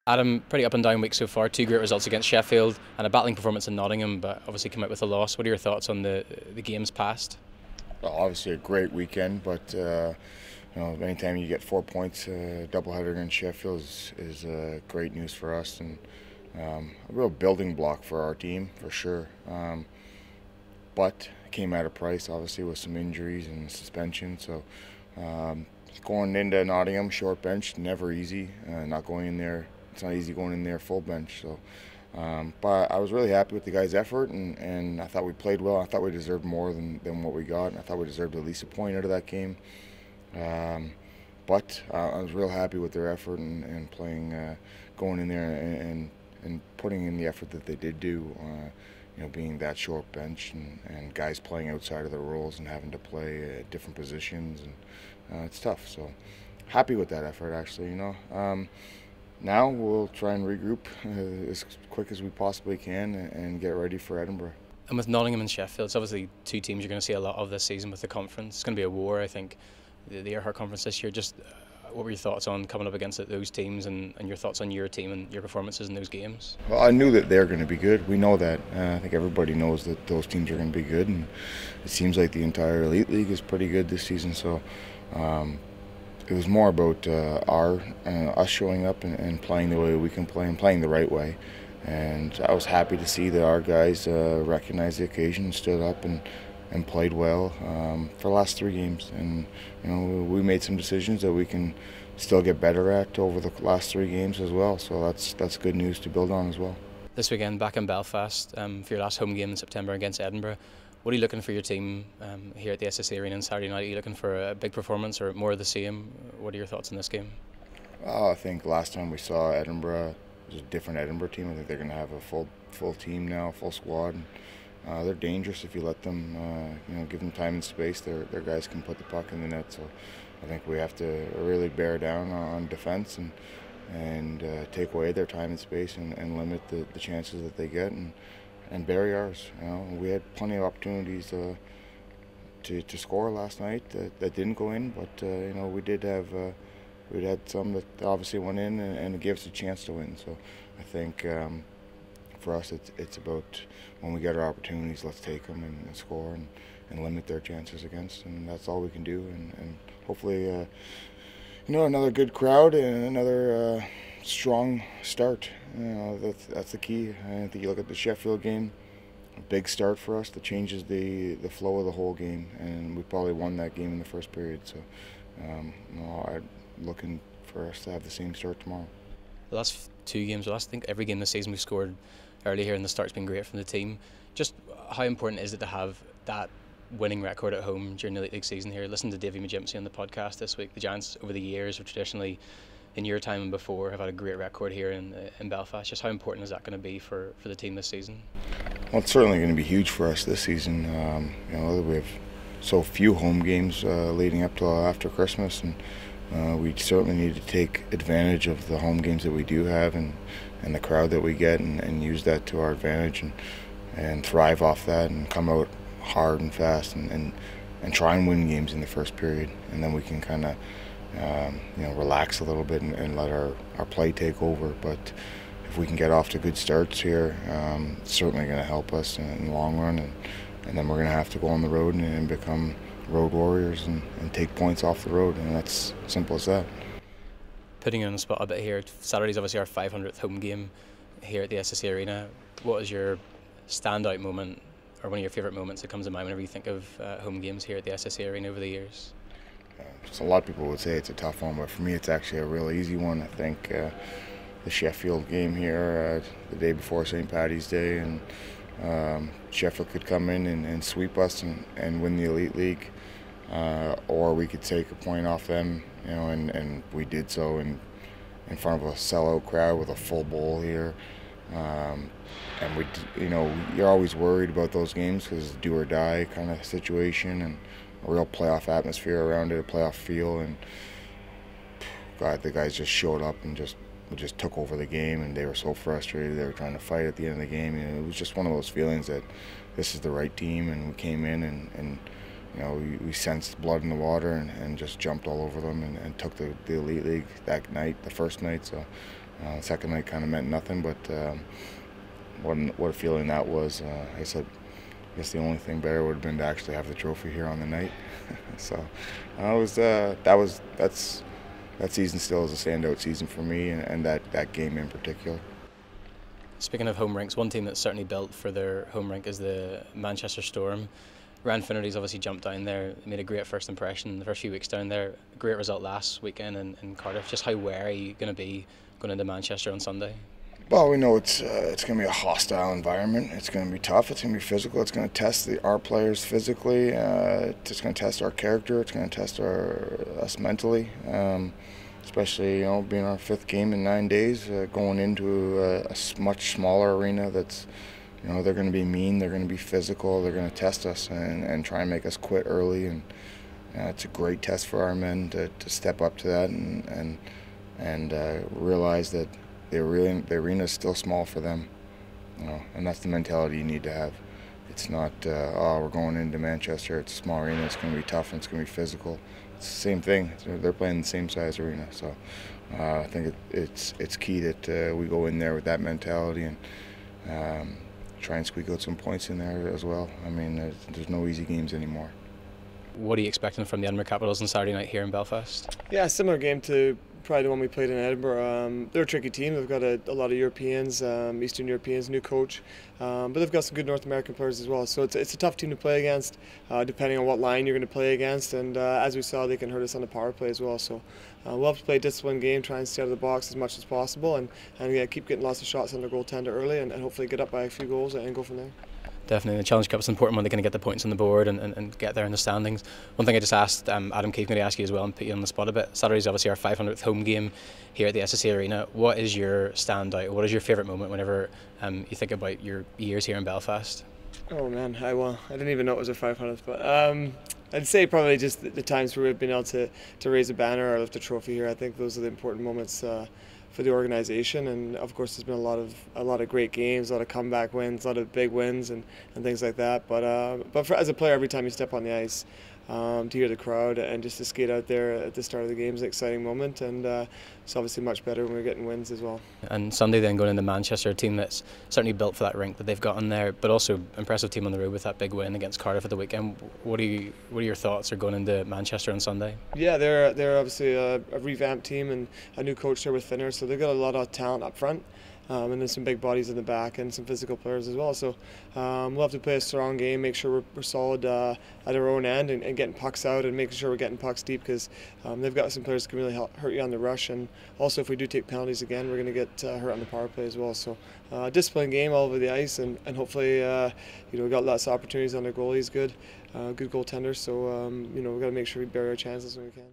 Adam, pretty up and down week so far. Two great results against Sheffield and a battling performance in Nottingham, but obviously come out with a loss. What are your thoughts on the games past? Well, obviously a great weekend, but anytime you get 4 points, doubleheader against Sheffield is great news for us and a real building block for our team for sure. But it came at a price, obviously, with some injuries and suspension. So going into Nottingham, short bench, never easy. Not going in there. It's not easy going in there full bench. So, but I was really happy with the guys' effort, and I thought we played well. I thought we deserved more than what we got, and I thought we deserved at least a point out of that game. But I was real happy with their effort and playing, going in there and putting in the effort that they did do. Being that short bench and guys playing outside of their roles and having to play different positions, and it's tough. So happy with that effort, actually. Now we'll try and regroup as quick as we possibly can and get ready for Edinburgh. And with Nottingham and Sheffield, it's obviously two teams you're going to see a lot of this season with the conference. It's going to be a war, I think, the Earhart Conference this year. Just what were your thoughts on coming up against those teams and your thoughts on your team and your performances in those games? Well, I knew that they're going to be good. We know that. I think everybody knows that those teams are going to be good, and it seems like the entire Elite League is pretty good this season. So it was more about us showing up and playing the way we can play and playing the right way. And I was happy to see that our guys recognized the occasion, stood up and played well for the last 3 games. And we made some decisions that we can still get better at over the last 3 games as well. So that's good news to build on as well. This weekend back in Belfast for your last home game in September against Edinburgh. What are you looking for your team here at the SSE Arena on Saturday night? Are you looking for a big performance or more of the same? What are your thoughts on this game? I think last time we saw Edinburgh, it was a different Edinburgh team. I think they're going to have a full team now, full squad. They're dangerous if you let them, give them time and space. Their guys can put the puck in the net. So I think we have to really bear down on defense and take away their time and space and limit the chances that they get and bury ours. We had plenty of opportunities to score last night that didn't go in, but we did have we had some that obviously went in and it gave us a chance to win. So I think for us it's about when we get our opportunities, let's take them and score and limit their chances against, and that's all we can do. And hopefully another good crowd and another strong start. That's the key. I think you look at the Sheffield game, a big start for us that changes the flow of the whole game, and we probably won that game in the first period. So I'm looking for us to have the same start tomorrow. The last 2 games, I think every game this season we've scored early here, and the start's been great from the team. Just how important is it to have that winning record at home during the Elite League season here? Listen to Davy Majimsey on the podcast this week. The Giants over the years have traditionally, in your time and before, have had a great record here in Belfast. Just how important is that going to be for the team this season? Well, it's certainly going to be huge for us this season. We have so few home games leading up till after Christmas, and we certainly need to take advantage of the home games that we do have and the crowd that we get and use that to our advantage and thrive off that and come out hard and fast and try and win games in the first period, and then we can kind of relax a little bit and let our play take over. But if we can get off to good starts here, it's certainly going to help us in the long run, and then we're going to have to go on the road and become road warriors and take points off the road, and that's simple as that. Putting you on the spot a bit here, Saturday's obviously our 500th home game here at the SSE Arena. What is your standout moment or one of your favourite moments that comes to mind whenever you think of home games here at the SSE Arena over the years? So a lot of people would say it's a tough one, but for me it's actually a real easy one. I think the Sheffield game here the day before St. Paddy's Day, and Sheffield could come in and sweep us and win the Elite League, or we could take a point off them, and we did so in front of a sellout crowd with a full bowl here. And you're always worried about those games because do or die kind of situation and a real playoff atmosphere around it, a playoff feel. And God, the guys just showed up and just took over the game, and they were so frustrated. They were trying to fight at the end of the game. It was just one of those feelings that this is the right team, and we came in and we sensed blood in the water and just jumped all over them and took the Elite League that night, the first night. So Second night kind of meant nothing, but what a feeling that was. I said, I guess the only thing better would have been to actually have the trophy here on the night. So that season still is a standout season for me, and that game in particular. Speaking of home rinks, one team that's certainly built for their home rink is the Manchester Storm. Ryan Finnerty's obviously jumped down there, made a great first impression the first few weeks down there. Great result last weekend in Cardiff. Just how wary are you going to be going into Manchester on Sunday? Well, we know it's going to be a hostile environment. It's going to be tough. It's going to be physical. It's going to test our players physically. It's going to test our character. It's going to test us mentally. Especially, being our 5th game in 9 days, going into a much smaller arena that's, they're going to be mean, they're going to be physical, they're going to test us and try and make us quit early. And it's a great test for our men to step up to that and realize that the arena is still small for them, and that's the mentality you need to have. It's not, we're going into Manchester, it's a small arena, it's going to be tough and it's going to be physical. It's the same thing. They're playing the same size arena, so I think it's key that we go in there with that mentality and try and squeak out some points in there as well. I mean, there's no easy games anymore. What are you expecting from the Edinburgh Capitals on Saturday night here in Belfast? Yeah, similar game to probably the one we played in Edinburgh. They're a tricky team. They've got a lot of Europeans, Eastern Europeans, new coach, but they've got some good North American players as well. So it's a tough team to play against, depending on what line you're going to play against. And as we saw, they can hurt us on the power play as well. So we'll have to play a disciplined game, try and stay out of the box as much as possible, and yeah, keep getting lots of shots on their goaltender early, and hopefully get up by a few goals and go from there. Definitely, the Challenge Cup is an important one. They're going to get the points on the board and get there in the standings. One thing I just asked Adam Keefe, going to ask you as well and put you on the spot a bit. Saturday's obviously our 500th home game here at the SSE Arena. What is your standout? What is your favourite moment whenever you think about your years here in Belfast? Oh man, I didn't even know it was our 500th, but I'd say probably just the times where we've been able to raise a banner or lift a trophy here. I think those are the important moments for the organisation, and of course there's been a lot of great games, a lot of comeback wins, a lot of big wins and things like that. But as a player, every time you step on the ice, to hear the crowd and just to skate out there at the start of the game is an exciting moment, and it's obviously much better when we're getting wins as well. And Sunday then going into Manchester, a team that's certainly built for that rink that they've got in there, but also impressive team on the road with that big win against Cardiff at the weekend. What are your thoughts are going into Manchester on Sunday? Yeah, they're obviously a revamped team and a new coach there with Finner, so they've got a lot of talent up front. And there's some big bodies in the back and some physical players as well. So we'll have to play a strong game, make sure we're solid at our own end and getting pucks out and making sure we're getting pucks deep, because they've got some players that can really hurt you on the rush. And also if we do take penalties again, we're going to get hurt on the power play as well. So disciplined game all over the ice, and hopefully we've got lots of opportunities on their goalies, good goaltenders. So we've got to make sure we bury our chances when we can.